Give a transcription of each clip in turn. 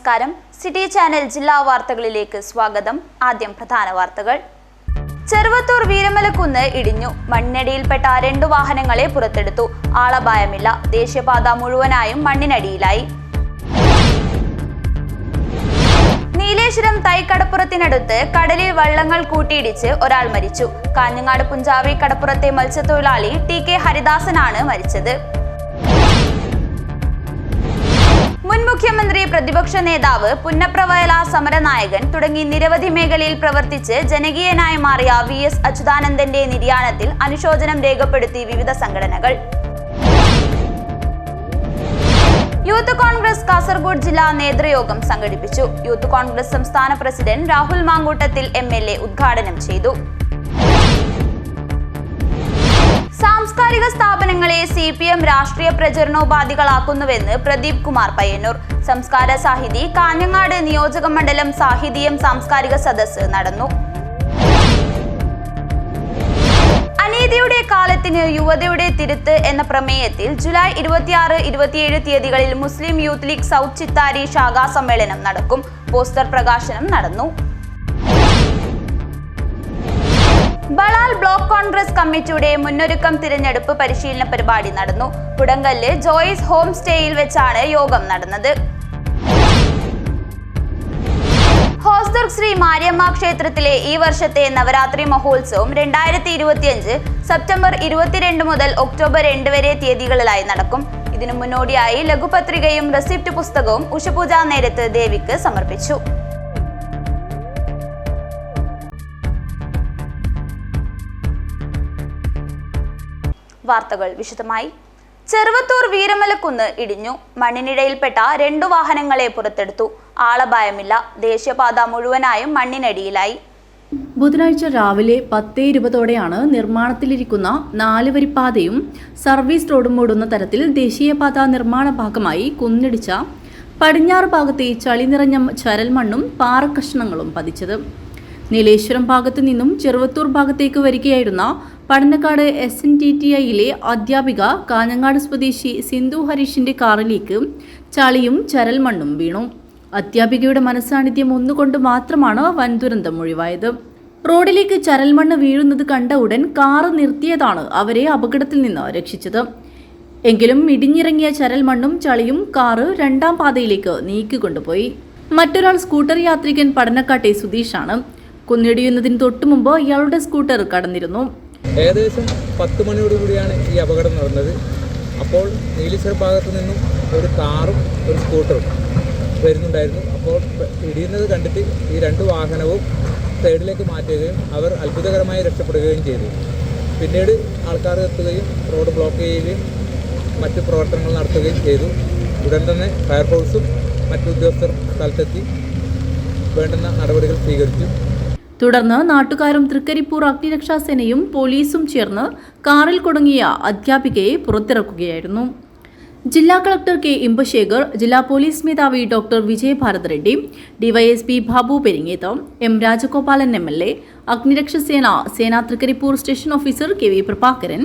നമസ്കാരം. City channel ജില്ലാ വാർത്തകളിലേക്ക് സ്വാഗതം. ആദ്യം പ്രധാന വാർത്തകൾ. ചെറുവത്തൂർ വീരമലക്കുന്ന് ഇടിഞ്ഞു. മണ്ണിനടിയിൽപ്പെട്ട 2 വാഹനങ്ങളെ പുറത്തെടുത്തു. ആളപായമില്ല. ദേശീയപാത മുഴുവനായും മണ്ണിനടിയിലായി. നീലേശ്വരം തൈക്കടപ്പുറത്തിനടുത്ത് കടലിൽ വള്ളങ്ങൾ കൂട്ടിയിടിച്ച് ഒരാൾ മരിച്ചു. കാഞ്ഞങ്ങാട് പുഞ്ചാവി കടപ്പുറത്തെ മത്സ്യത്തൊഴിലാളി ടി.കെ. ഹരിദാസനാണ് മരിച്ചത്. മുൻ മുഖ്യമന്ത്രി, പ്രതിപക്ഷ നേതാവ്, പുന്നപ്ര വയലാർ സമരനായകൻ തുടങ്ങി നിരവധി മേഖലയിൽ പ്രവർത്തിച്ച് ജനകീയനായി മാറിയ VS അച്യുതാനന്ദന്റെ നിര്യാണത്തിൽ അനുശോചനം രേഖപ്പെടുത്തി വിവിധ സംഘടനകൾ. യൂത്ത് കോൺഗ്രസ് കാസർഗോഡ് ജില്ലാ നേതൃയോഗം സംഘടിപ്പിച്ചു. യൂത്ത് കോൺഗ്രസ് സംസ്ഥാന പ്രസിഡന്റ് രാഹുൽ മാങ്കൂട്ടത്തിൽ MLA ഉദ്ഘാടനം ചെയ്തു. സാംസ്കാരിക സ്ഥാപനങ്ങളെ CPM രാഷ്ട്രീയ പ്രചരണോപാധികളാക്കുന്നുവെന്ന് പ്രദീപ് കുമാർ പയ്യന്നൂർ. സംസ്കാര സാഹിതി കാഞ്ഞങ്ങാട് നിയോജക മണ്ഡലം സാഹിതീയം സാംസ്കാരിക സദസ്സ് നടന്നു. അനീതിയുടെ കാലത്തിന് യുവതയുടെ തിരുത്ത് എന്ന പ്രമേയത്തിൽ ജൂലൈ 26, 27 തീയതികളിൽ മുസ്ലിം യൂത്ത് ലീഗ് സൗത്ത് ചിത്താരി ശാഖാ സമ്മേളനം നടക്കും. പോസ്റ്റർ പ്രകാശനം നടന്നു. ബളാൽ ബ്ലോക്ക് കോൺഗ്രസ് കമ്മിറ്റിയുടെ മുന്നൊരുക്കം തിരഞ്ഞെടുപ്പ് പരിശീലന പരിപാടി നടന്നു. കുടങ്കല്ല് ജോയ്സ് ഹോം സ്റ്റേയിൽ വെച്ചാണ് യോഗം നടന്നത്. ഹോസ്ദുർഗ് ശ്രീ മാരിയമ്മ ക്ഷേത്രത്തിലെ ഈ വർഷത്തെ നവരാത്രി മഹോത്സവം 2025 സെപ്റ്റംബർ 22 മുതൽ ഒക്ടോബർ 2 വരെ തീയതികളിലായി നടക്കും. ഇതിനു മുന്നോടിയായി ലഘുപത്രികയും റെസിപ്റ്റ് പുസ്തകവും ഉഷപൂജാ നേരത്ത് ദേവിക്ക് സമർപ്പിച്ചു. വാർത്തകൾ വിശദമായി. ചെറുവത്തൂർ വീരമലക്കുന്ന് ഇടിഞ്ഞു. മണ്ണിനിടയിൽപ്പെട്ട 2 വാഹനങ്ങളെ പുറത്തെടുത്തു. ആളപായമില്ല. ദേശീയപാത മുഴുവനായും മണ്ണിനടിയിലായി. ബുധനാഴ്ച രാവിലെ 10:20ഓടെയാണ് നിർമ്മാണത്തിലിരിക്കുന്ന 4 വരിപ്പാതയും സർവീസ് റോഡും മൂടുന്ന തരത്തിൽ ദേശീയപാത നിർമ്മാണ ഭാഗമായി കുന്നിടിച്ച പടിഞ്ഞാറ് ഭാഗത്തെ ചളി നിറഞ്ഞ ചരൽമണ്ണും പാറക്കഷ്ണങ്ങളും പതിച്ചത്. നീലേശ്വരം ഭാഗത്തു നിന്നും ചെറുവത്തൂർ ഭാഗത്തേക്ക് വരികയായിരുന്ന പടന്നക്കാട് SNTTIയിലെ അധ്യാപിക കാഞ്ഞങ്ങാട് സ്വദേശി സിന്ധു ഹരീഷിന്റെ കാറിലേക്ക് ചളിയും ചരൽമണ്ണും വീണു. അധ്യാപികയുടെ മനസ്സാന്നിധ്യം ഒന്നുകൊണ്ട് മാത്രമാണ് വൻ ദുരന്തം ഒഴിവായത്. റോഡിലേക്ക് ചരൽമണ്ണ് വീഴുന്നത് കണ്ട ഉടൻ കാറ് നിർത്തിയതാണ് അവരെ അപകടത്തിൽ നിന്ന് രക്ഷിച്ചത്. എങ്കിലും ഇടിഞ്ഞിറങ്ങിയ ചരൽമണ്ണും ചളിയും കാറ് 2ാം പാതയിലേക്ക് നീക്കിക്കൊണ്ടുപോയി. മറ്റൊരാൾ സ്കൂട്ടർ യാത്രികൻ പടന്നക്കാട്ടെ സുധീഷാണ്. കുന്നിടിയുന്നതിന് തൊട്ടുമുമ്പ് ഇയാളുടെ സ്കൂട്ടർ കടന്നിരുന്നു. ഏകദേശം 10 മണിയോടുകൂടിയാണ് ഈ അപകടം നടന്നത്. അപ്പോൾ നീലേശ്വരം ഭാഗത്തു നിന്നും ഒരു കാറും ഒരു സ്കൂട്ടറും വരുന്നുണ്ടായിരുന്നു. അപ്പോൾ ഇടിയുന്നത് കണ്ടിട്ട് ഈ 2 വാഹനവും സൈഡിലേക്ക് മാറ്റുകയും അവർ അത്ഭുതകരമായി രക്ഷപ്പെടുകയും ചെയ്തു. പിന്നീട് ആൾക്കാർ എത്തുകയും റോഡ് ബ്ലോക്ക് ചെയ്യുകയും മറ്റു പ്രവർത്തനങ്ങൾ നടത്തുകയും ചെയ്തു. ഉടൻ തന്നെ ഫയർഫോഴ്സും മറ്റു ഉദ്യോഗസ്ഥർ സ്ഥലത്തെത്തി വേണ്ടുന്ന നടപടികൾ സ്വീകരിച്ചു. തുടർന്ന് നാട്ടുകാരും തൃക്കരിപ്പൂർ അഗ്നിരക്ഷാസേനയും പോലീസും ചേർന്ന് കാറിൽ കുടുങ്ങിയ അധ്യാപികയെ പുറത്തിറക്കുകയായിരുന്നു. ജില്ലാ കളക്ടർ K. ഇമ്പശേഖർ, ജില്ലാ പോലീസ് മേധാവി doctor Vijayabharath Reddy, DYSP Babu Peringeth, M. Rajagopalan MLA, അഗ്നിരക്ഷാസേന സേനാ Trikaripur station officer KV Prabhakaran,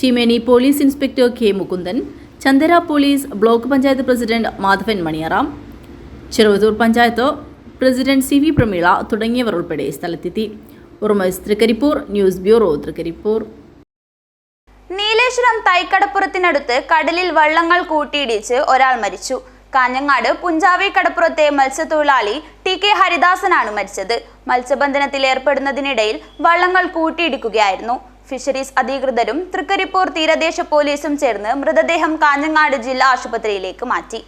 Cheemeni police inspector K. Mukundan, Chandera police block panchayat president Madhavan Maniyara, Cheruvathur panchayat president CV Prameela തുടങ്ങിയവർ ഉൾപ്പെടെ സ്ഥലത്തെത്തി. ഉറുമസ് തൃക്കരിപ്പൂർ, ന്യൂസ് ബ്യൂറോ തൃക്കരിപ്പൂർ. നീലേശ്വരം തൈക്കടപ്പുറത്തിനടുത്ത് കടലിൽ വള്ളങ്ങൾ കൂട്ടിയിടിച്ച് ഒരാൾ മരിച്ചു. കാഞ്ഞങ്ങാട് പുഞ്ചാവി കടപ്പുറത്തെ മത്സ്യത്തൊഴിലാളി ടി.കെ. ഹരിദാസനാണ് മരിച്ചത്. മത്സ്യബന്ധനത്തിൽ ഏർപ്പെടുന്നതിനിടയിൽ വള്ളങ്ങൾ കൂട്ടിയിടിക്കുകയായിരുന്നു. ഫിഷറീസ് അധികൃതരും തൃക്കരിപ്പൂർ തീരദേശ പോലീസും ചേർന്ന് മൃതദേഹം കാഞ്ഞങ്ങാട് ജില്ലാ ആശുപത്രിയിലേക്ക് മാറ്റി.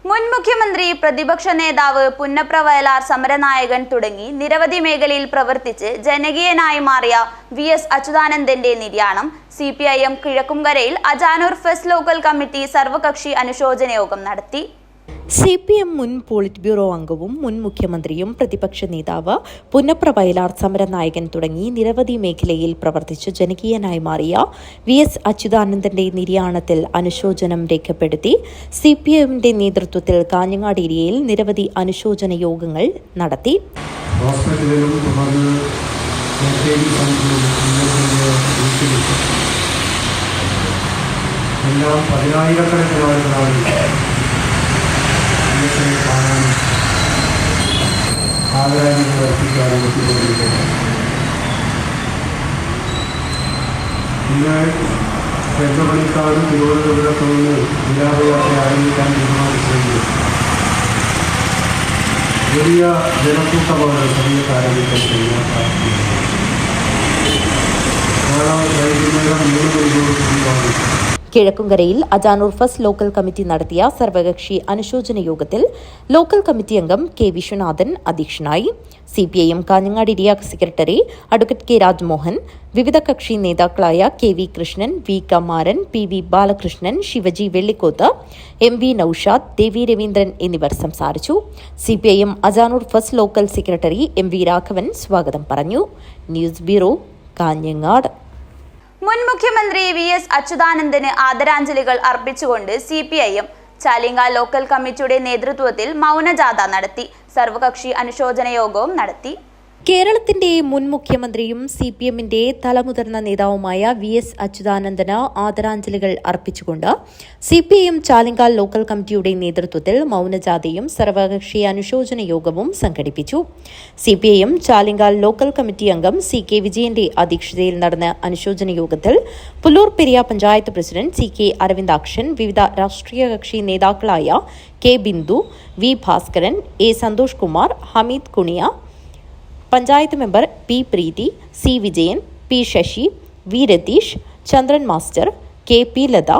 മുൻ മുഖ്യമന്ത്രി, പ്രതിപക്ഷ നേതാവ്, പുന്നപ്ര വയലാർ സമരനായകൻ തുടങ്ങി നിരവധി മേഖലയിൽ പ്രവർത്തിച്ച് ജനകീയനായി മാറിയ VS അച്യുതാനന്ദന്റെ നിര്യാണം CPIM കിഴക്കുംകരയിൽ അജാനൂർ ഫെസ്റ്റ് ലോക്കൽ കമ്മിറ്റി സർവകക്ഷി അനുശോചന യോഗം നടത്തി. CPM മുൻ പോളിറ്റ് ബ്യൂറോ അംഗവും മുൻ മുഖ്യമന്ത്രിയും പ്രതിപക്ഷ നേതാവ്, പുന്നപ്ര വയലാർ സമരനായകൻ തുടങ്ങി നിരവധി മേഖലയിൽ പ്രവർത്തിച്ച് ജനകീയനായി മാറിയ VS അച്യുതാനന്ദന്റെ നിര്യാണത്തിൽ അനുശോചനം രേഖപ്പെടുത്തി CPMന്റെ നേതൃത്വത്തിൽ കാഞ്ഞങ്ങാട് ഏരിയയിൽ നിരവധി അനുശോചന യോഗങ്ങൾ നടത്തി. എല്ലാം 10,000-കണക്കിന് ആളുകളാണ് കാണാനും ആദരാഞ്ജലികൾ അർപ്പിക്കാനും എത്തിക്കൊണ്ടിരിക്കുന്നത്. ഇന്ന് രംഗമണിക്കാട് തിരുവനന്തപുരത്ത് നിന്ന് വിലാപയാത്ര ആരംഭിക്കാൻ തീരുമാനിച്ചെങ്കിൽ വലിയ ജനക്കൂട്ടമാണ് സമയത്ത് ആരംഭിക്കാൻ ചെയ്യാൻ സാധിക്കുന്നത്. നാളെ വൈകുന്നേരം 3 മണിക്കൂർ മുമ്പാണ് കിഴക്കുംകരയിൽ അജാനൂർ ഫസ്റ്റ് ലോക്കൽ കമ്മിറ്റി നടത്തിയ സർവകക്ഷി അനുശോചന യോഗത്തിൽ ലോക്കൽ കമ്മിറ്റി അംഗം കെ വിശ്വനാഥൻ അധ്യക്ഷനായി. CPIM Kanhangad area secretary advocate K Rajmohan, വിവിധ കക്ഷി നേതാക്കളായ K V Krishnan, V Kamaran, PV Balakrishnan, Shivaji Vellikoth, MV Noushad, Devi Raveendran എന്നിവർ സംസാരിച്ചു. CPIM Ajanur first local secretary MV Raghavan സ്വാഗതം പറഞ്ഞു. News bureau, Kanhangad. മുൻ മുഖ്യമന്ത്രി VS അച്യുതാനന്ദന് ആദരാഞ്ജലികൾ അർപ്പിച്ചുകൊണ്ട് CPIM ചാലിങ്ക ലോക്കൽ കമ്മിറ്റിയുടെ നേതൃത്വത്തിൽ മൗനജാഥ നടത്തി. സർവകക്ഷി അനുശോചന യോഗവും നടത്തി. കേരളത്തിന്റെ മുൻ മുഖ്യമന്ത്രിയും CPMന്റെ തലമുതിർന്ന നേതാവുമായ VS അച്യുതാനന്ദന് ആദരാഞ്ജലികൾ അർപ്പിച്ചുകൊണ്ട് CPIM ചാലിങ്കാൽ ലോക്കൽ കമ്മിറ്റിയുടെ നേതൃത്വത്തിൽ മൗനജാഥയും സർവകക്ഷി അനുശോചന യോഗവും സംഘടിപ്പിച്ചു. CPIM ചാലിങ്കാൽ ലോക്കൽ കമ്മിറ്റി അംഗം CK വിജയന്റെ അധ്യക്ഷതയിൽ നടന്ന അനുശോചന യോഗത്തിൽ പുല്ലൂർ പെരിയ പഞ്ചായത്ത് പ്രസിഡന്റ് CK അരവിന്ദാക്ഷൻ, വിവിധ രാഷ്ട്രീയ കക്ഷി നേതാക്കളായ K Bindu, V Bhaskaran, A Santhosh Kumar, Hameed Kuniya, panchayat member P Preethi, C Vijayan, P Sasi, V Ratheesh, Chandran master, KP Latha,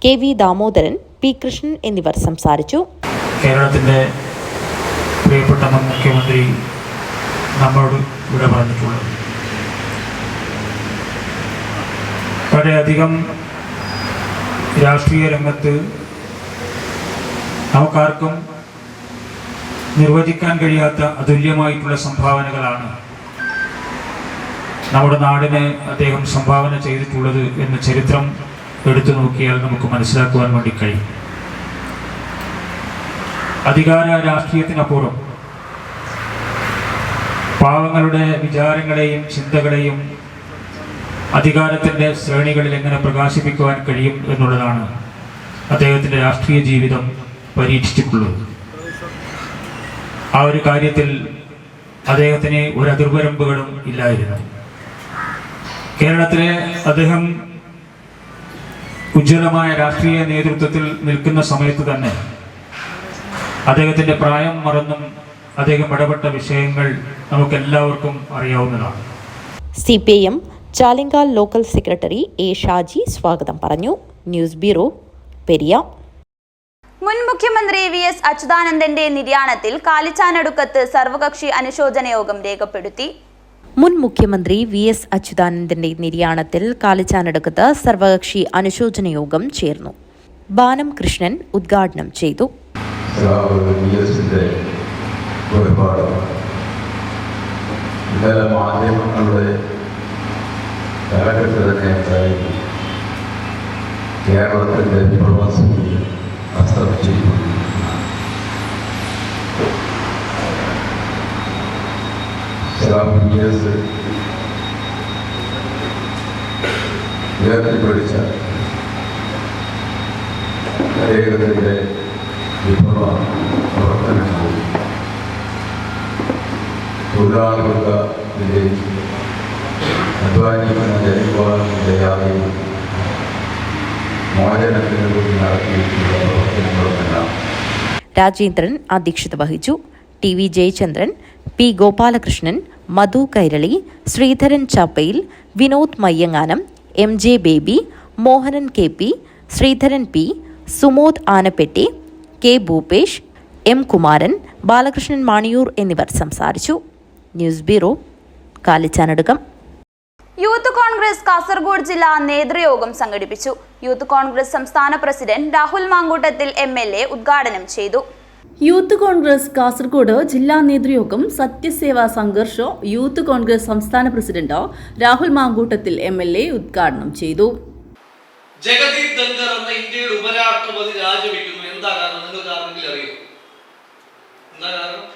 KV Damodaran, P Krishnan എന്നിവർ സംസാരിച്ചു. കേരളത്തിൻ്റെ പ്രിയപ്പെട്ട മുൻ മുഖ്യമന്ത്രി നമ്മളോട് ഇവിടെ പറഞ്ഞിട്ടുള്ളത് വളരെയധികം രാഷ്ട്രീയ രംഗത്ത് നമുക്കാർക്കും നിർവചിക്കാൻ കഴിയാത്ത അതുല്യമായിട്ടുള്ള സംഭാവനകളാണ് നമ്മുടെ നാടിന് അദ്ദേഹം സംഭാവന ചെയ്തിട്ടുള്ളത് എന്ന് ചരിത്രം എടുത്തു നോക്കിയാൽ നമുക്ക് മനസ്സിലാക്കുവാൻ വേണ്ടി കഴിയും. അധികാര രാഷ്ട്രീയത്തിനപ്പുറം പാവങ്ങളുടെ വിചാരങ്ങളെയും ചിന്തകളെയും അധികാരത്തിൻ്റെ ശ്രേണികളിൽ എങ്ങനെ പ്രകാശിപ്പിക്കുവാൻ കഴിയും എന്നുള്ളതാണ് അദ്ദേഹത്തിൻ്റെ രാഷ്ട്രീയ ജീവിതം പരീക്ഷിച്ചിട്ടുള്ളത്. ആ ഒരു കാര്യത്തിൽ അദ്ദേഹത്തിന് ഒരു അതിർവരമ്പുകളും ഇല്ലായിരുന്നു. കേരളത്തിലെ അദ്ദേഹം ഉജ്ജ്വലമായ രാഷ്ട്രീയ നേതൃത്വത്തിൽ നിൽക്കുന്ന സമയത്ത് തന്നെ അദ്ദേഹത്തിൻ്റെ പ്രായം മറന്നും അദ്ദേഹം ഇടപെട്ട വിഷയങ്ങൾ നമുക്കെല്ലാവർക്കും അറിയാവുന്നതാണ്. CPIM Chalingal local secretary A Shaji സ്വാഗതം പറഞ്ഞു. News bureau, Periya. മുൻ മുഖ്യമന്ത്രി VS അച്യുതാനന്ദന്റെ നിര്യാണത്തിൽ കാലിച്ചാനടുക്കത്ത് സർവകക്ഷി അനുശോചന യോഗം രേഖപ്പെടുത്തി. മുൻ മുഖ്യമന്ത്രി VS അച്യുതാനന്ദന്റെ നിര്യാണത്തിൽ കാലിച്ചാനടുക്കത്ത് സർവകക്ഷി അനുശോചന യോഗം ചേർന്നു. ബാനം കൃഷ്ണൻ ഉദ്ഘാടനം ചെയ്തു. കേരളത്തിൻ്റെ പ്രവാസികൾ അസ്തമിച്ചിരിക്കുന്നു. ഉയർത്തിപ്പിടിച്ച അദ്ദേഹത്തിൻ്റെ വിപ്ലവ പ്രവർത്തനങ്ങൾ തൊഴിലാളികൾക്ക് വിജയിച്ചു അധ്വാനിക്കുന്ന ജനവിഭാഗങ്ങളുടെയായി രാജേന്ദ്രൻ അധ്യക്ഷത വഹിച്ചു. TV ജയചന്ദ്രൻ, P ഗോപാലകൃഷ്ണൻ, മധു കൈരളി, ശ്രീധരൻ ചാപ്പയിൽ, വിനോദ് മയ്യങ്ങാനം, MJ Baby, Mohanan KP, Sreedharan P, Sumod Anappetti, K Bhupesh, M Kumaran, Balakrishnan Maniyur എന്നിവർ സംസാരിച്ചു. News bureau, Kalichanadukkam. Youth Congress Kasaragod ജില്ലാ നേതൃയോഗം സംഘടിപ്പിച്ചു. യൂത്ത് കോൺഗ്രസ് സംസ്ഥാന പ്രസിഡന്റ് രാഹുൽ മാങ്കൂട്ടത്തിൽ MLA ഉദ്ഘാടനം ചെയ്തു. യൂത്ത് കോൺഗ്രസ് കാസർഗോഡ് ജില്ലാ നേതൃയോഗം സത്യസേവാ സംഘർഷ് യൂത്ത് കോൺഗ്രസ് സംസ്ഥാന പ്രസിഡന്റ് രാഹുൽ മാങ്കൂട്ടത്തിൽ MLA ഉദ്ഘാടനം ചെയ്തു. ജഗദീപ് ധൻഖർ എന്ന ഇന്ത്യയുടെ ഉപരാഷ്ട്രപതി രാജിവെക്കുന്നു. എന്താ കാരണം നിങ്ങൾക്ക് ആരെങ്കിലും അറിയോ? എന്താ കാരണം?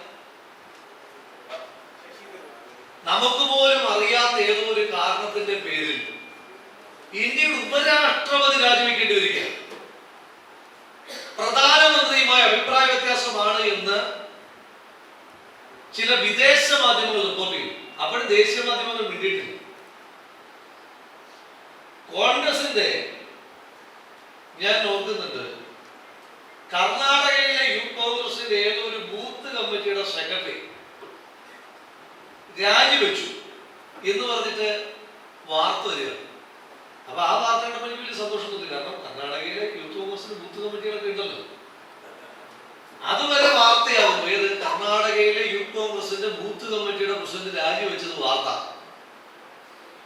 നമുക്ക് പോലും അറിയാത്ത ഏതോ ഒരു കാരണത്തിന്റെ പേരിൽ ഇന്ത്യയുടെ ഉപരാഷ്ട്രപതി രാജിവെക്കേണ്ടി വരികയാണ്. പ്രധാനമന്ത്രിയുമായി അഭിപ്രായ വ്യത്യാസമാണ് എന്ന് ചില വിദേശ മാധ്യമങ്ങൾ റിപ്പോർട്ട് ചെയ്തു. അപ്പോഴും ദേശീയ മാധ്യമങ്ങൾ മിണ്ടിയിട്ടില്ല. കോൺഗ്രസിന്റെ ഞാൻ ഓർക്കുന്നുണ്ട്, കർണാടകയിലെ യൂത്ത് കോൺഗ്രസിന്റെ ഏതോ ഒരു ബൂത്ത് കമ്മിറ്റിയുടെ സെക്രട്ടറി രാജിവെച്ചു എന്ന് പറഞ്ഞിട്ട് വാർത്ത വരിക. അപ്പൊ ആ വാർത്ത കണ്ടപ്പോൾ എനിക്ക് വലിയ സന്തോഷമൊന്നുമില്ല. കാരണം കർണാടകയിലെ യൂത്ത് കോൺഗ്രസിന്റെ ബൂത്ത് കമ്മിറ്റികളൊക്കെ ഉണ്ടല്ലോ. അതുവരെ വാർത്തയാകുന്നു. ഏത് കർണാടകയിലെ യൂത്ത് കോൺഗ്രസിന്റെ ബൂത്ത് കമ്മിറ്റിയുടെ പ്രസിഡന്റ് രാജിവെച്ചത് വാർത്ത.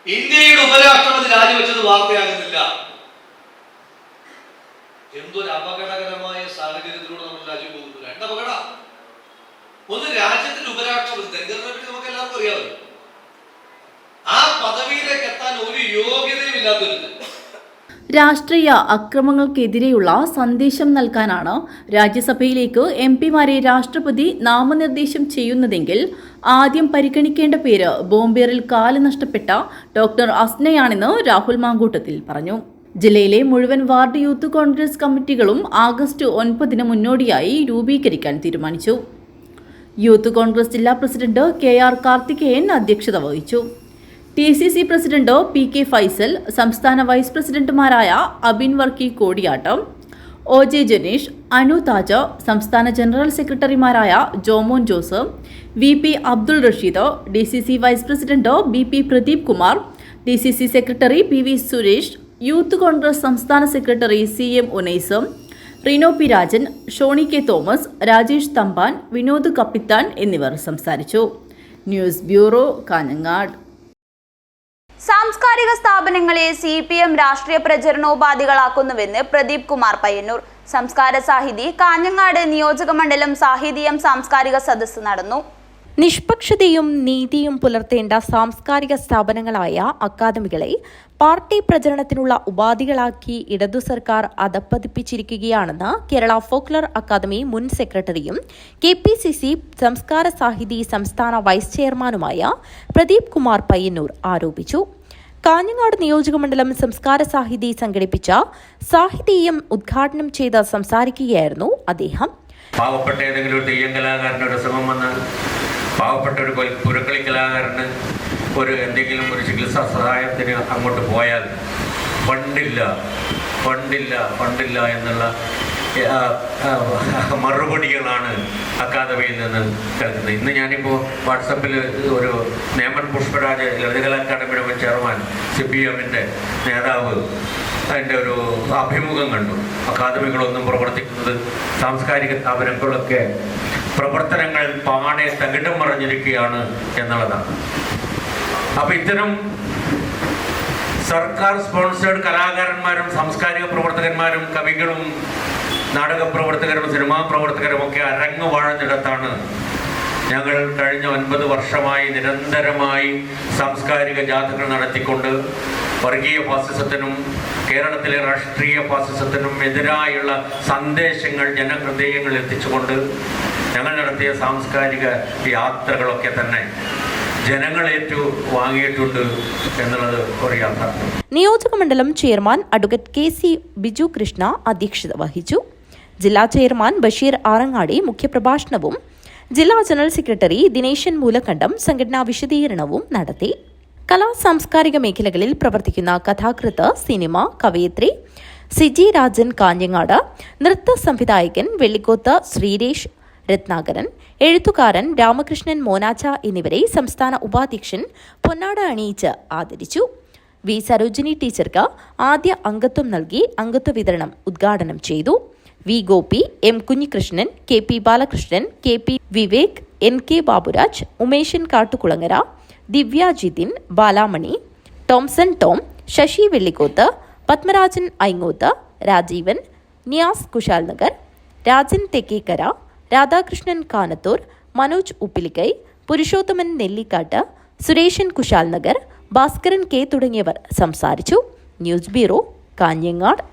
ഇന്ത്യയുടെ ഉപരാഷ്ട്രപതി രാജിവെച്ചത് വാർത്തയാകുന്നില്ല. എന്തൊരു അപകടകരമായ സാഹചര്യത്തിലൂടെ നമ്മൾ രാജ്യം പോകുന്നു. രണ്ട് അപകട. ഒന്ന്, രാജ്യത്തിന്റെ ഉപരാഷ്ട്രപതി തെരഞ്ഞെടുപ്പിനെ പറ്റി നമുക്ക് എല്ലാവർക്കും അറിയാമല്ലോ. ആ പദവിയിലേക്ക് എത്താൻ ഒരു യോഗ്യതയും ഇല്ലാത്തൊരു രാഷ്ട്രീയ അക്രമങ്ങൾക്കെതിരെയുള്ള സന്ദേശം നൽകാനാണ് രാജ്യസഭയിലേക്ക് എംപിമാരെ രാഷ്ട്രപതി നാമനിർദ്ദേശം ചെയ്യുന്നതെങ്കിൽ ആദ്യം പരിഗണിക്കേണ്ട പേര് ബോംബേറിൽ കാല് നഷ്ടപ്പെട്ട ഡോക്ടർ അസ്നയാണെന്ന് രാഹുൽ മാങ്കൂട്ടത്തിൽ പറഞ്ഞു. ജില്ലയിലെ മുഴുവൻ വാർഡ് യൂത്ത് കോൺഗ്രസ് കമ്മിറ്റികളും ആഗസ്റ്റ് 9 മുന്നോടിയായി രൂപീകരിക്കാൻ തീരുമാനിച്ചു. യൂത്ത് കോൺഗ്രസ് ജില്ലാ പ്രസിഡന്റ് KR കാർത്തികേയൻ അധ്യക്ഷത വഹിച്ചു. TCC പ്രസിഡന്റ് PK ഫൈസൽ, സംസ്ഥാന വൈസ് പ്രസിഡന്റുമാരായ അബിൻ വർക്കി കോടിയാട്ടം, OJ ജനീഷ്, അനു താജ, സംസ്ഥാന ജനറൽ സെക്രട്ടറിമാരായ Jomon Joseph, VP Abdul Rasheed, DCC vice president BP Pradeep Kumar, DCC secretary PV Suresh, youth Congress സംസ്ഥാന secretary CM Unaisam, Rino P Rajan, Shoni K Thomas, Rajesh Thampan, Vinod Kappithan എന്നിവർ സംസാരിച്ചു. News bureau, Kanhangad. സാംസ്കാരിക സ്ഥാപനങ്ങളെ CPM രാഷ്ട്രീയ പ്രചരണോപാധികളാക്കുന്നുവെന്ന് പ്രദീപ് കുമാർ പയ്യന്നൂർ. സംസ്കാര സാഹിതി കാഞ്ഞങ്ങാട് നിയോജക മണ്ഡലം സാഹിതീയം സാംസ്കാരിക സദസ്സ് നടന്നു. നിഷ്പക്ഷതയും നീതിയും പുലർത്തേണ്ട സാംസ്കാരിക സ്ഥാപനങ്ങളായ അക്കാദമികളെ പാർട്ടി പ്രചരണത്തിനുള്ള ഉപാധികളാക്കി ഇടതു സർക്കാർ അധപ്പതിപ്പിച്ചിരിക്കുകയാണെന്ന് കേരള ഫോക്ലർ അക്കാദമി മുൻ സെക്രട്ടറിയും KPCC സംസ്കാര സാഹിതി സംസ്ഥാന വൈസ് ചെയർമാനുമായ പ്രദീപ് കുമാർ പയ്യന്നൂർ ആരോപിച്ചു. കാഞ്ഞങ്ങാട് നിയോജകമണ്ഡലം സംസ്കാര സാഹിതി സംഘടിപ്പിച്ച സാഹിതീയം ഉദ്ഘാടനം ചെയ്ത് സംസാരിക്കുകയായിരുന്നു അദ്ദേഹം. പാവപ്പെട്ട ഏതെങ്കിലും ഒരു തെയ്യം കലാകാരൻ്റെ ഒരു അസുഖം വന്നാൽ, പാവപ്പെട്ട ഒരു പുരക്കളി കലാകാരന് എന്തെങ്കിലും ഒരു ചികിത്സാ സഹായത്തിന് അങ്ങോട്ട് പോയാൽ ഫണ്ടില്ല എന്നുള്ള മറുപടികളാണ് അക്കാദമിയിൽ നിന്ന് കേൾക്കുന്നത്. ഇന്ന് ഞാനിപ്പോൾ വാട്സപ്പിൽ ഒരു നേമൻ പുഷ്പരാജ് ലളിതകലാ അക്കാദമിയുടെ ചെയർമാൻ CPMൻ്റെ നേതാവ് അതിൻ്റെ ഒരു അഭിമുഖം കണ്ടു. അക്കാദമികളൊന്നും പ്രവർത്തിക്കുന്നത്, സാംസ്കാരിക സ്ഥാപനങ്ങളൊക്കെ പ്രവർത്തനങ്ങൾ പാടെ തകിടം മറിഞ്ഞിരിക്കുകയാണ് എന്നുള്ളതാണ്. അപ്പം ഇത്തരം സർക്കാർ സ്പോൺസേഡ് കലാകാരന്മാരും സാംസ്കാരിക പ്രവർത്തകന്മാരും കവികളും നാടക പ്രവർത്തകരും സിനിമാ പ്രവർത്തകരും ഒക്കെ അരങ്ങ് വാഴുന്നിടത്താണ് ഞങ്ങൾ കഴിഞ്ഞ 9 വർഷമായി നിരന്തരമായി സാംസ്കാരിക ജാഥകൾ നടത്തിക്കൊണ്ട് വർഗീയ ഫാസിസത്തിനും കേരളത്തിലെ രാഷ്ട്രീയ ഫാസിസത്തിനും എതിരായുള്ള സന്ദേശങ്ങൾ ജനഹൃദയങ്ങളിൽ എത്തിച്ചുകൊണ്ട് ഞങ്ങൾ നടത്തിയ സാംസ്കാരിക യാത്രകളൊക്കെ തന്നെ ജനങ്ങളേറ്റു വാങ്ങിയിട്ടുണ്ട് എന്നുള്ളത് ഒരു യാഥാർത്ഥ്യം. നിയോജകമണ്ഡലം chairman advocate KC Biju Krishna അധ്യക്ഷത വഹിച്ചു. ജില്ലാ ചെയർമാൻ ബഷീർ ആറങ്ങാടി മുഖ്യപ്രഭാഷണവും ജില്ലാ ജനറൽ സെക്രട്ടറി ദിനേശൻ മൂലക്കണ്ടം സംഘടനാ വിശദീകരണവും നടത്തി. കലാ സാംസ്കാരിക മേഖലകളിൽ പ്രവർത്തിക്കുന്ന കഥാകൃത്ത്, സിനിമ, കവയിത്രി സിജി രാജൻ കാഞ്ഞങ്ങാട്, നൃത്ത സംവിധായകൻ വെള്ളിക്കോത്ത് ശ്രീരേഷ് രത്നാകരൻ, എഴുത്തുകാരൻ രാമകൃഷ്ണൻ മോനാച്ച എന്നിവരെ സംസ്ഥാന ഉപാധ്യക്ഷൻ പൊന്നാട അണിയിച്ച് ആദരിച്ചു. വി സരോജിനി ടീച്ചർക്ക് ആദ്യ അംഗത്വം നൽകി അംഗത്വ വിതരണം ഉദ്ഘാടനം ചെയ്തു. V Gopi, M Kunhikrishnan, KP Balakrishnan, KP Vivek, NK Baburaj, Umeshan Kattukulangara, Divya Jithin, Balamani, Tomson Tom, Sasi Vellikoth, Padmarajan Aingoth, Rajeevan, Niyas Kushal Nagar, Rajan Thekkekkara, Radhakrishnan Kanathur, Manoj Uppilikai, Purushothaman Nellikkatt, Sureshan Kushal Nagar, Bhaskaran K തുടങ്ങിയവർ സംസാരിച്ചു. News bureau, Kanhangad.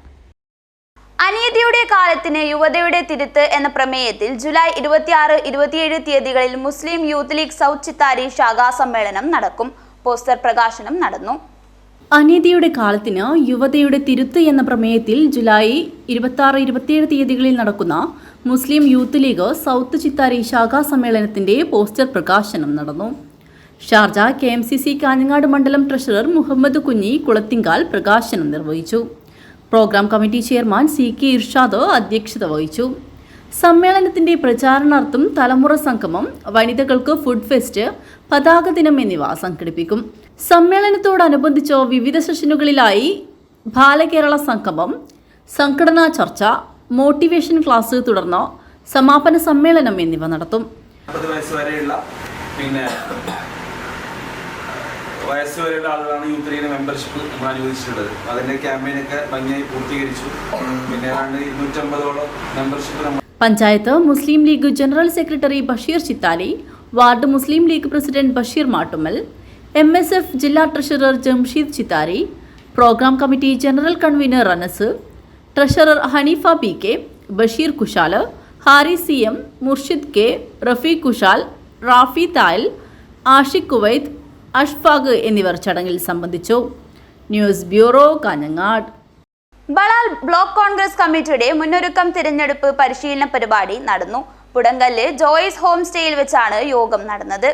അനീതിയുടെ കാലത്തിന് യുവതയുടെ തിരുത്ത് എന്ന പ്രമേയത്തിൽ ജൂലൈ 26, 27 തീയതികളിൽ മുസ്ലിം യൂത്ത് ലീഗ് സൗത്ത് ചിത്താരി ശാഖാ സമ്മേളനം നടക്കും. പോസ്റ്റർ പ്രകാശനം നടന്നു. അനീതിയുടെ കാലത്തിന് യുവതയുടെ തിരുത്ത് എന്ന പ്രമേയത്തിൽ ജൂലൈ 26-27 തീയതികളിൽ നടക്കുന്ന മുസ്ലിം യൂത്ത് ലീഗ് സൗത്ത് ചിത്താരി ശാഖാ സമ്മേളനത്തിന്റെ പോസ്റ്റർ പ്രകാശനം നടന്നു. ഷാർജ KMCC കാഞ്ഞങ്ങാട് മണ്ഡലം ട്രഷറർ മുഹമ്മദ് കുഞ്ഞി കുളത്തിങ്കാൽ പ്രകാശനം നിർവഹിച്ചു. Program committee chairman CK Irshad അധ്യക്ഷത വഹിച്ചു. സമ്മേളനത്തിന്റെ പ്രചാരണാർത്ഥം തലമുറ സംഗമം, വനിതകൾക്ക് ഫുഡ് ഫെസ്റ്റ്, പതാക ദിനം എന്നിവ സംഘടിപ്പിക്കും. സമ്മേളനത്തോടനുബന്ധിച്ച് വിവിധ സെഷനുകളിലായി ബാലകേരള സംഗമം, സംഘടനാ ചർച്ച, മോട്ടിവേഷൻ ക്ലാസ്, തുടർന്ന് സമാപന സമ്മേളനം എന്നിവ നടത്തും. 40 വയസ്സ് വരെയുള്ള ആളുകളാണ് യൂത്ത് ലീഗിന് മെമ്പർഷിപ്പ് നമ്മൾ അനുവദിച്ചിട്ടുള്ളത്. അതിന്റെ ക്യാമ്പയിനൊക്കെ ഭംഗിയായി പൂർത്തീകരിച്ചു. പിന്നെ 250ഓളം membership panchayat Muslim League general secretary Basheer Chithali, ward Muslim League president Basheer Mattummal, MSF ജില്ലാ treasurer Jamsheed Chithari, program committee general convener Anas, treasurer Haneefa PK, Basheer Kushal, Hari CM, Murshid K, Rafeeq Kushal, Rafi Thayal, Ashiq Kuwait, Ashfaq എന്നിവർ ചടങ്ങിൽ സംബന്ധിച്ചു. News bureau, Kanhangad. Balal block Congress കമ്മിറ്റിയുടെ മുന്നൊരുക്കം തിരഞ്ഞെടുപ്പ് പരിശീലന പരിപാടി നടന്നു. പുടങ്കല്ല് ജോയ്സ് ഹോം സ്റ്റേയിൽ വെച്ചാണ് യോഗം നടന്നത്.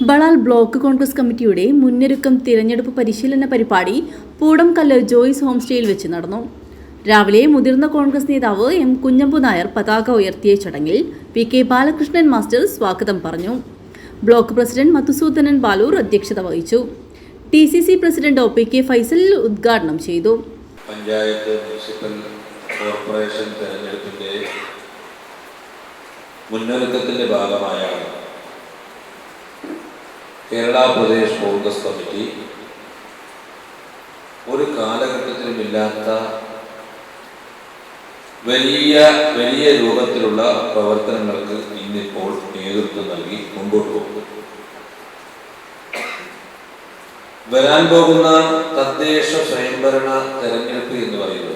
ബളാൽ ബ്ലോക്ക് കോൺഗ്രസ് കമ്മിറ്റിയുടെ മുന്നൊരുക്കം തിരഞ്ഞെടുപ്പ് പരിശീലന പരിപാടി പൂടംകല്ല് ജോയ്സ് ഹോം സ്റ്റേയിൽ വെച്ച് നടന്നു. രാവിലെ മുതിർന്ന കോൺഗ്രസ് നേതാവ് M. കുഞ്ഞമ്പു നായർ പതാക ഉയർത്തിയ ചടങ്ങിൽ PK ബാലകൃഷ്ണൻ മാസ്റ്റർ സ്വാഗതം പറഞ്ഞു. ബ്ലോക്ക് പ്രസിഡന്റ് മധുസൂദനൻ ബാലൂർ അധ്യക്ഷത വഹിച്ചു. TCC പ്രസിഡന്റ് PK ഫൈസൽ ഉദ്ഘാടനം ചെയ്തു. പഞ്ചായത്ത് മുനിസിപ്പൽ കോർപ്പറേഷൻ തെരഞ്ഞെടുപ്പിൻ്റെ മുന്നൊരുക്കത്തിൻ്റെ ഭാഗമായാണ് കേരള പ്രദേശ് കോൺഗ്രസ് കമ്മിറ്റി ഒരു കാലഘട്ടത്തിലുമില്ലാത്ത വലിയ രൂപത്തിലുള്ള പ്രവർത്തനങ്ങൾക്ക് ഇന്നിപ്പോൾ നേതൃത്വം നൽകി മുമ്പോട്ട് പോകുന്നു. വരാൻ പോകുന്ന തദ്ദേശ സ്വയംഭരണ തെരഞ്ഞെടുപ്പ് എന്ന് പറയുന്നത്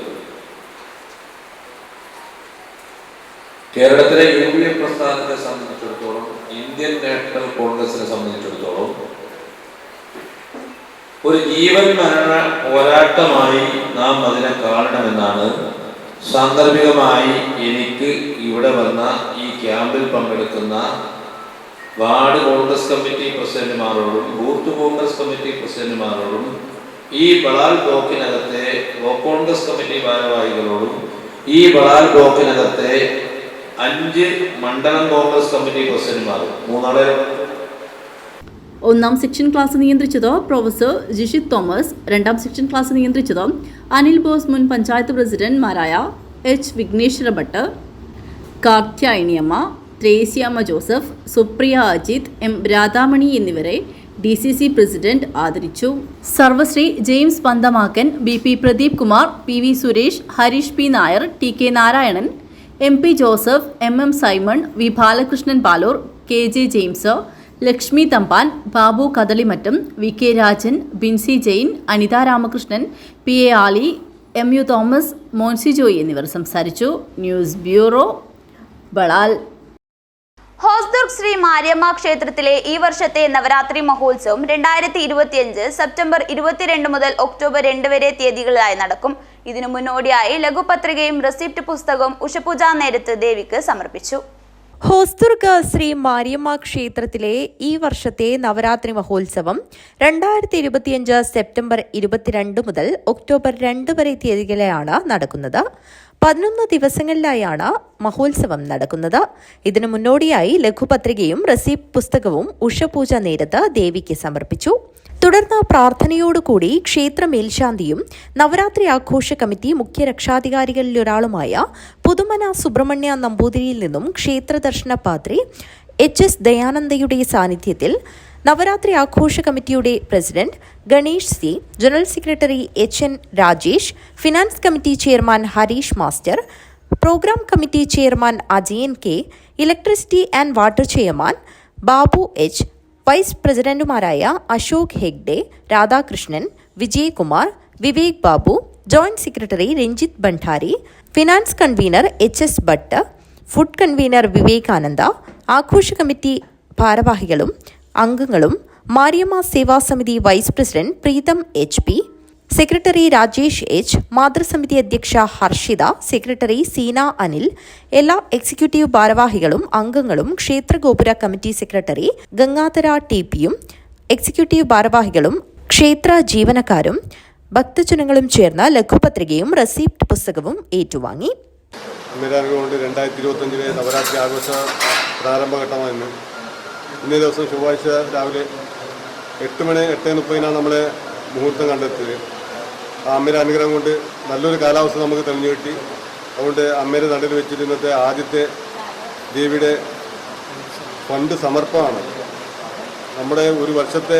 കേരളത്തിലെ UDF പ്രസ്ഥാനത്തെ സംബന്ധിച്ചിടത്തോളം, ഇന്ത്യൻ നാഷണൽ കോൺഗ്രസിനെ സംബന്ധിച്ചിടത്തോളം ഒരു ജീവൻ മരണ പോരാട്ടമായി നാം അതിനെ കാണണമെന്നാണ് സാന്ദർഭികമായി എനിക്ക് ഇവിടെ വന്ന ഈ ക്യാമ്പിൽ പങ്കെടുക്കുന്ന വാർഡ് കോൺഗ്രസ് കമ്മിറ്റി പ്രസിഡന്റുമാരോടും ബൂത്ത് കോൺഗ്രസ് കമ്മിറ്റി പ്രസിഡന്റുമാരോടും ഈ ബളാൽ ബ്ലോക്കിനകത്തെ ബ്ലോക്ക് കോൺഗ്രസ് കമ്മിറ്റി ഭാരവാഹികളോടും ഈ ബളാൽ ബ്ലോക്കിനകത്തെ 5 മണ്ഡലം കോൺഗ്രസ് കമ്മിറ്റി പ്രസിഡന്റുമാരും 3 ആളെ ഒന്നാം സെക്ഷൻ ക്ലാസ് നിയന്ത്രിച്ചത് പ്രൊഫസർ ജിഷിത് തോമസ്, രണ്ടാം സെക്ഷൻ ക്ലാസ് നിയന്ത്രിച്ചത് അനിൽ ബോസ്, മുൻ പഞ്ചായത്ത് പ്രസിഡന്റുമാരായ H. Vigneshwara Bhat, Karthyayaniamma, Threasyamma Joseph, Supriya Ajith, M. Radhamani എന്നിവരെ DCC പ്രസിഡന്റ് ആദരിച്ചു. സർവശ്രീ James Panthamakkan, BP Pradeep Kumar, PV Suresh, Harish P. Nair, TK Narayanan, MP Joseph, MM Simon, V. Balakrishnan Palur, KJ James, Lakshmi Thampan, Babu Kadalimattam, VK Rajan, Binsy Jain, Anitha Ramakrishnan, PA Ali, MU Thomas, Monsy Joy എന്നിവർ സംസാരിച്ചു. News bureau, Balal. ഹോസ്ദുർഗ് ശ്രീ മാരിയമ്മ ക്ഷേത്രത്തിലെ ഈ വർഷത്തെ നവരാത്രി മഹോത്സവം 2025 സെപ്റ്റംബർ 22 മുതൽ ഒക്ടോബർ 2 വരെ തീയതികളിലായി നടക്കും. ഇതിനു മുന്നോടിയായി ലഘുപത്രികയും റെസിപ്റ്റ് പുസ്തകവും ഉഷപൂജാ നേരത്ത് ദേവിക്ക് സമർപ്പിച്ചു. ഹോസ്ദുർഗ് ശ്രീ മാരിയമ്മ ക്ഷേത്രത്തിലെ ഈ വർഷത്തെ നവരാത്രി മഹോത്സവം 2025 സെപ്റ്റംബർ 22 മുതൽ ഒക്ടോബർ 2 വരെ തീയതികളിലാണ് നടക്കുന്നത്. 11 ദിവസങ്ങളിലായാണ് മഹോത്സവം നടക്കുന്നത്. ഇതിനു മുന്നോടിയായി ലഘുപത്രികയും റെസിപ്റ്റ് പുസ്തകവും ഉഷപൂജ നേരത്ത് ദേവിക്ക് സമർപ്പിച്ചു. തുടർന്ന് പ്രാർത്ഥനയോടുകൂടി ക്ഷേത്ര മേൽശാന്തിയും നവരാത്രി ആഘോഷ കമ്മിറ്റി മുഖ്യ രക്ഷാധികാരികളിലൊരാളുമായ പുതുമന സുബ്രഹ്മണ്യ നമ്പൂതിരിയിൽ നിന്നും ക്ഷേത്ര ദർശന പാത്രി HS ദയാനന്ദയുടെ സാന്നിധ്യത്തിൽ നവരാത്രി ആഘോഷ കമ്മിറ്റിയുടെ president Ganesh C, general secretary HN Rajesh, finance committee chairman Harish master, program committee chairman Ajayan K, electricity and water chairman Babu H, vice പ്രസിഡന്റുമാരായ Ashok Hegde, Radhakrishnan, Vijayakumar, Vivek Babu, joint secretary Ranjith Bhandari, finance convener HS Bhat, food convener Vivekananda, ആഘോഷ കമ്മിറ്റി ഭാരവാഹികളും അംഗങ്ങളും മാരിയമ്മ സേവാ സമിതി vice president Preetham HP, secretary Rajesh H, മാതൃസമിതി അധ്യക്ഷ Harshitha, secretary Seena Anil, എല്ലാ executive ഭാരവാഹികളും അംഗങ്ങളും ക്ഷേത്രഗോപുര കമ്മിറ്റി സെക്രട്ടറി ഗംഗാധര ടി.പിയും എക്സിക്യൂട്ടീവ് ഭാരവാഹികളും ക്ഷേത്ര ജീവനക്കാരും ഭക്തജനങ്ങളും ചേർന്ന ലഘുപത്രികയും റെസിപ്റ്റ് പുസ്തകവും ഏറ്റുവാങ്ങി. അമ്മേരാനുകൊണ്ട് 2025 നവരാത്രി ആഘോഷ പ്രാരംഭഘട്ടമായിരുന്നു. ഇന്നേ ദിവസം ചൊവ്വാഴ്ച രാവിലെ 8:30 നമ്മളെ മുഹൂർത്തം കണ്ടെത്തിയത്. ആ അമ്മയുടെ അനുഗ്രഹം കൊണ്ട് നല്ലൊരു കാലാവസ്ഥ നമുക്ക് തെളിഞ്ഞു കിട്ടി. അതുകൊണ്ട് അമ്മയുടെ നടുവിൽ വെച്ചിട്ട് ഇന്നത്തെ ആദ്യത്തെ ദേവിയുടെ ഫണ്ട് സമർപ്പണമാണ്. നമ്മുടെ ഒരു വർഷത്തെ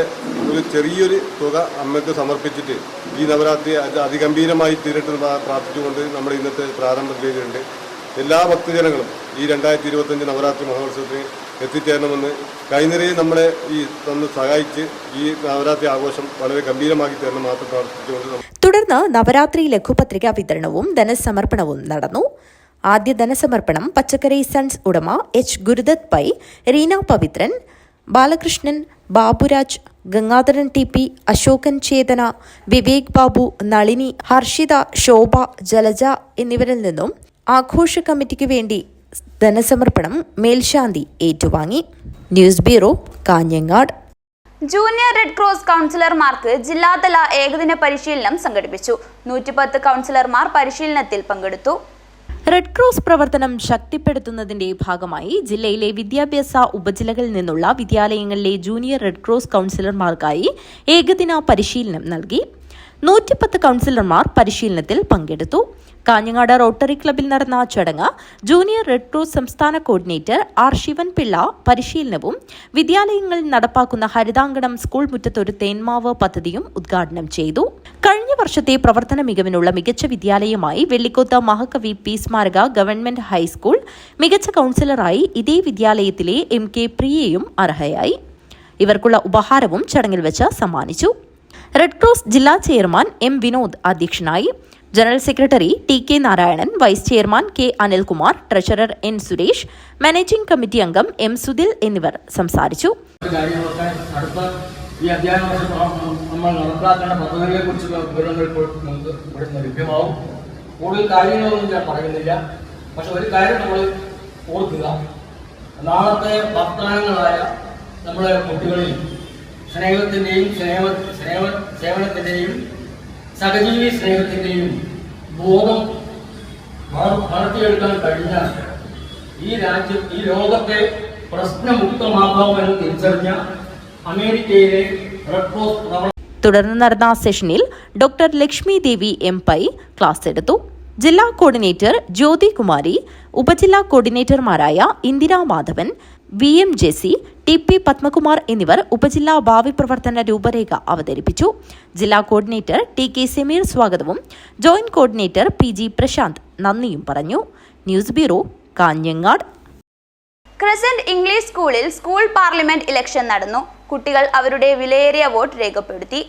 ഒരു ചെറിയൊരു തുക അമ്മയ്ക്ക് സമർപ്പിച്ചിട്ട് ഈ നവരാത്രി അതിഗംഭീരമായി തീരട്ടെ പ്രാർത്ഥിച്ചുകൊണ്ട് നമ്മുടെ ഇന്നത്തെ പ്രാരംഭത്തിലേക്കുണ്ട്. എല്ലാ ഭക്തജനങ്ങളും ഈ 2025 നവരാത്രി മഹോത്സവത്തിന് എത്തിച്ചേരണമെന്ന് കൈനിറയെ നമ്മളെ ഈ തന്ന് സഹായിച്ച് ഈ നവരാത്രി ആഘോഷം വളരെ ഗംഭീരമാക്കി തരണം മാത്രം പ്രാർത്ഥിച്ചുകൊണ്ട് തുടർന്ന് നവരാത്രി ലഘുപത്രിക വിതരണവും ധനസമർപ്പണവും നടന്നു. ആദ്യ ധനസമർപ്പണം പച്ചക്കറി സൺസ് ഉടമ എച്ച് ഗുരുദത്ത് പൈ, റീന പവിത്രൻ, ബാലകൃഷ്ണൻ, ബാബുരാജ്, ഗംഗാധരൻ ടി.പി, അശോകൻ ചേതന, വിവേക് ബാബു, നളിനി, ഹർഷിത, ശോഭ, ജലജ എന്നിവരിൽ നിന്നും ആഘോഷ കമ്മിറ്റിക്ക് വേണ്ടി ധനസമർപ്പണം മേൽശാന്തി ഏറ്റുവാങ്ങി. News bureau, Kanhangad. Junior red cross കൗൺസിലർമാർക്ക് ജില്ലാതല ഏകദിന പരിശീലനം സംഘടിപ്പിച്ചു. 110 കൗൺസിലർമാർ പരിശീലനത്തിൽ പങ്കെടുത്തു. റെഡ് ക്രോസ് പ്രവർത്തനം ശക്തിപ്പെടുത്തുന്നതിന്റെ ഭാഗമായി ജില്ലയിലെ വിദ്യാഭ്യാസ ഉപജില്ലകളിൽ നിന്നുള്ള വിദ്യാലയങ്ങളിലെ ജൂനിയർ റെഡ് ക്രോസ് കൗൺസിലർമാർക്കായി ഏകദിന പരിശീലനം നൽകി. 110 കൗൺസിലർമാർ പരിശീലനത്തിൽ പങ്കെടുത്തു. കാഞ്ഞങ്ങാട് റോട്ടറി ക്ലബിൽ നടന്ന ചടങ്ങ് ജൂനിയർ റെഡ് ക്രോസ് സംസ്ഥാന കോർഡിനേറ്റർ ആർ ശിവൻപിള്ള പരിശീലനവും വിദ്യാലയങ്ങളിൽ നടപ്പാക്കുന്ന ഹരിതാങ്കണം സ്കൂൾ മുറ്റത്തൊരു തേന്മാവ് പദ്ധതിയും ഉദ്ഘാടനം ചെയ്തു. കഴിഞ്ഞ വർഷത്തെ പ്രവർത്തന മികവിനുള്ള മികച്ച വിദ്യാലയമായി വെള്ളിക്കോത്ത് മഹാകവി പി സ്മാരക ഗവൺമെന്റ് ഹൈസ്കൂൾ മികച്ച കൗൺസിലറായി ഇതേ വിദ്യാലയത്തിലെ MK പ്രിയയും അർഹയായി. ഇവർക്കുള്ള ഉപഹാരവും ചടങ്ങിൽ വെച്ച് സമ്മാനിച്ചു. റെഡ് ക്രോസ് ജില്ലാ ചെയർമാൻ M വിനോദ് അധ്യക്ഷനായി. General secretary TK Narayanan, vice chairman K Anilkumar, treasurer N Suresh, managing committee അംഗം M സുധിൽ എന്നിവർ സംസാരിച്ചു. ഈ അധ്യയന വർഷം നമ്മൾ നടപ്പാക്കേണ്ട പദ്ധതികളെ കുറിച്ചുള്ള വിവരങ്ങൾ ഇപ്പോൾ നമുക്ക് ഇവിടെ ലഭ്യമാവും. കൂടുതൽ കാര്യങ്ങളൊന്നും ഞാൻ പറയുന്നില്ല. പക്ഷെ ഒരു കാര്യം നമ്മൾ ഓർക്കുക, നാളത്തെ വാഗ്ദാനങ്ങളായ നമ്മളെ കുട്ടികളിൽ സ്നേഹത്തിൻ്റെയും സേവനത്തിൻ്റെയും സഹജീവി സ്നേഹത്തിൻ്റെയും ബോധം വളർത്തിയെടുക്കാൻ കഴിഞ്ഞാൽ ഈ രാജ്യം, ഈ ലോകത്തെ പ്രശ്നമുക്തമാക്കാമെന്ന് തിരിച്ചറിഞ്ഞ അമേരിക്കയിലെ റെഡ് ക്രോസ് തുടർന്ന് നടന്ന സെഷനിൽ ഡോക്ടർ ലക്ഷ്മി ദേവി M പൈ ക്ലാസ് എടുത്തു. ജില്ലാ കോർഡിനേറ്റർ ജ്യോതി കുമാരി, ഉപജില്ലാ കോർഡിനേറ്റർമാരായ ഇന്ദിരാ മാധവൻ, VM ജെസി, TP പത്മകുമാർ എന്നിവർ ഉപജില്ലാ ഭാവി പ്രവർത്തന രൂപരേഖ അവതരിപ്പിച്ചു. ജില്ലാ കോർഡിനേറ്റർ TK സമീർ സ്വാഗതവും ജോയിന്റ് കോർഡിനേറ്റർ PG പ്രശാന്ത് നന്ദിയും പറഞ്ഞു. News bureau, Kanhangad. Crescent English സ്കൂളിൽ സ്കൂൾ പാർലമെന്റ് ഇലക്ഷൻ നടന്നു. കുട്ടികൾ അവരുടെ വിലയേറിയ വോട്ട് രേഖപ്പെടുത്തി.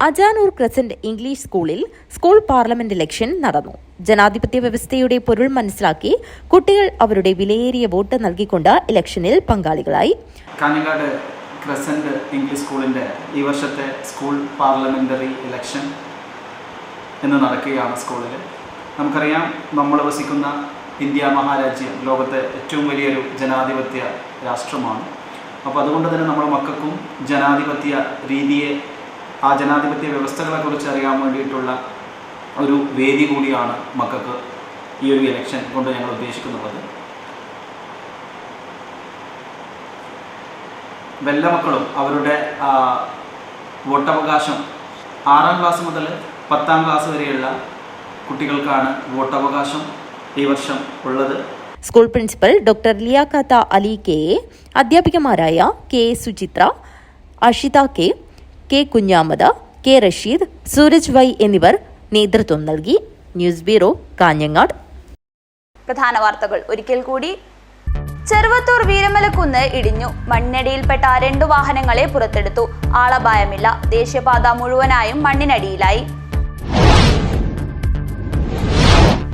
അജാനൂർ ക്രസന്റ് ഇംഗ്ലീഷ് സ്കൂളിൽ സ്കൂൾ പാർലമെന്റ് ഇലക്ഷൻ നടന്നു. ജനാധിപത്യ വ്യവസ്ഥയുടെ പൊരുൾ മനസ്സിലാക്കി കുട്ടികൾ അവരുടെ വിലയേറിയ വോട്ട് നൽകിക്കൊണ്ട് ഇലക്ഷനിൽ പങ്കാളികളായി. കാഞ്ഞങ്ങാട് ക്രസന്റ് ഇംഗ്ലീഷ് സ്കൂളിൻ്റെ ഈ വർഷത്തെ സ്കൂൾ പാർലമെൻ്ററി ഇലക്ഷൻ എന്ന് നടക്കുകയാണ് സ്കൂളിൽ. നമുക്കറിയാം, നമ്മൾ വസിക്കുന്ന ഇന്ത്യ മഹാരാജ്യം ലോകത്തെ ഏറ്റവും വലിയൊരു ജനാധിപത്യ രാഷ്ട്രമാണ്. അപ്പോൾ അതുകൊണ്ട് തന്നെ നമ്മുടെ മക്കൾക്കും ജനാധിപത്യ രീതിയെ, ആ ജനാധിപത്യ വ്യവസ്ഥകളെക്കുറിച്ച് അറിയാൻ വേണ്ടിയിട്ടുള്ള ഒരു വേദി കൂടിയാണ് മക്കൾക്ക് ഈ ഒരു ഇലക്ഷൻ കൊണ്ട് ഞങ്ങൾ ഉദ്ദേശിക്കുന്നത്. എല്ലാ മക്കളും അവരുടെ വോട്ടവകാശം 6ാം ക്ലാസ് മുതൽ 10ാം ക്ലാസ് വരെയുള്ള കുട്ടികൾക്കാണ് വോട്ടവകാശം ഈ വർഷം ഉള്ളത്. School principal doctor Liyaqat Ali KA, അധ്യാപികമാരായ K Suchitra, Ashitha K Kunhamad, K Rasheed, Sooraj Y എന്നിവർ നേതൃത്വം നൽകി. News bureau, Kanhangad. പ്രധാന വാർത്തകൾ ഒരിക്കൽ കൂടി. ചെറുവത്തൂർ വീരമലക്കുന്ന് ഇടിഞ്ഞു. മണ്ണിനടിയിൽപ്പെട്ട 2 വാഹനങ്ങളെ പുറത്തെടുത്തു. ആളപായമില്ല. ദേശീയപാത മുഴുവനായും മണ്ണിനടിയിലായി.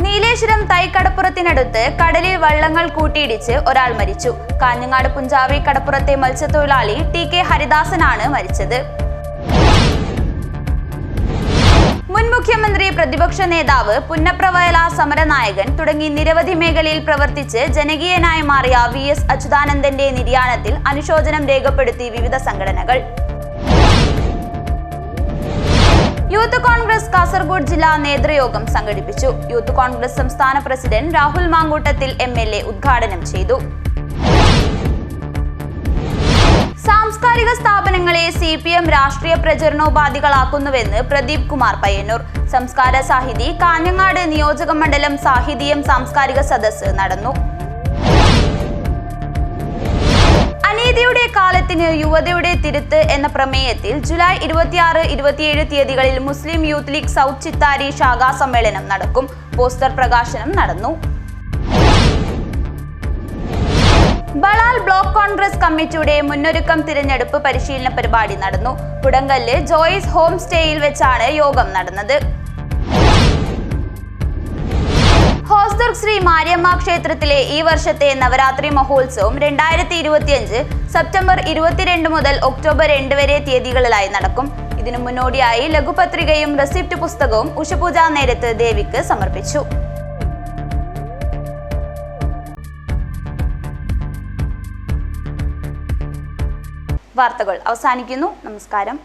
നീലേശ്വരം തൈക്കടപ്പുറത്തിനടുത്ത് കടലിൽ വള്ളങ്ങൾ കൂട്ടിയിടിച്ച് ഒരാൾ മരിച്ചു. കാഞ്ഞങ്ങാട് പുഞ്ചാവി കടപ്പുറത്തെ മത്സ്യത്തൊഴിലാളി TK ഹരിദാസനാണ് മരിച്ചത്. മുൻ മുഖ്യമന്ത്രി, പ്രതിപക്ഷ നേതാവ്, പുന്നപ്ര വയലാർ സമരനായകൻ തുടങ്ങി നിരവധി മേഖലയിൽ പ്രവർത്തിച്ച് ജനകീയനായി മാറിയ VS അച്യുതാനന്ദന്റെ നിര്യാണത്തിൽ അനുശോചനം രേഖപ്പെടുത്തി വിവിധ സംഘടനകൾ. യൂത്ത് കോൺഗ്രസ് കാസർഗോഡ് ജില്ലാ നേതൃയോഗം സംഘടിപ്പിച്ചു. യൂത്ത് കോൺഗ്രസ് സംസ്ഥാന പ്രസിഡന്റ് രാഹുൽ മാങ്കൂട്ടത്തിൽ MLA ഉദ്ഘാടനം ചെയ്തു. സാംസ്കാരിക സ്ഥാപനങ്ങളെ CPM രാഷ്ട്രീയ പ്രചരണോപാധികളാക്കുന്നുവെന്ന് പ്രദീപ് കുമാർ പയ്യന്നൂർ. സംസ്കാര സാഹിതി കാഞ്ഞങ്ങാട് നിയോജക മണ്ഡലം സാഹിതീയം സാംസ്കാരിക സദസ്സ് നടന്നു. അനീതിയുടെ കാലത്തിന് യുവതയുടെ തിരുത്ത് എന്ന പ്രമേയത്തിൽ ജൂലൈ 26, 27 തീയതികളിൽ മുസ്ലിം യൂത്ത് ലീഗ് സൗത്ത് ചിത്താരി ശാഖാ സമ്മേളനം നടക്കും. പോസ്റ്റർ പ്രകാശനം നടന്നു. ബളാൽ ബ്ലോക്ക് കോൺഗ്രസ് കമ്മിറ്റിയുടെ മുന്നൊരുക്കം തിരഞ്ഞെടുപ്പ് പരിശീലന പരിപാടി നടന്നു. കുടങ്കല്ല് ജോയ്സ് ഹോം സ്റ്റേയിൽ വെച്ചാണ് യോഗം നടന്നത്. ഹോസ്ദുർഗ് ശ്രീ മാരിയമ്മ ക്ഷേത്രത്തിലെ ഈ വർഷത്തെ നവരാത്രി മഹോത്സവം 2025 സെപ്റ്റംബർ 22 മുതൽ ഒക്ടോബർ 2 വരെ തീയതികളിലായി നടക്കും. ഇതിനു മുന്നോടിയായി ലഘുപത്രികയും റെസിപ്റ്റ് പുസ്തകവും ഉഷപൂജാ നേരത്ത് ദേവിക്ക് സമർപ്പിച്ചു. വാർത്തകൾ അവസാനിക്കുന്നു. നമസ്കാരം.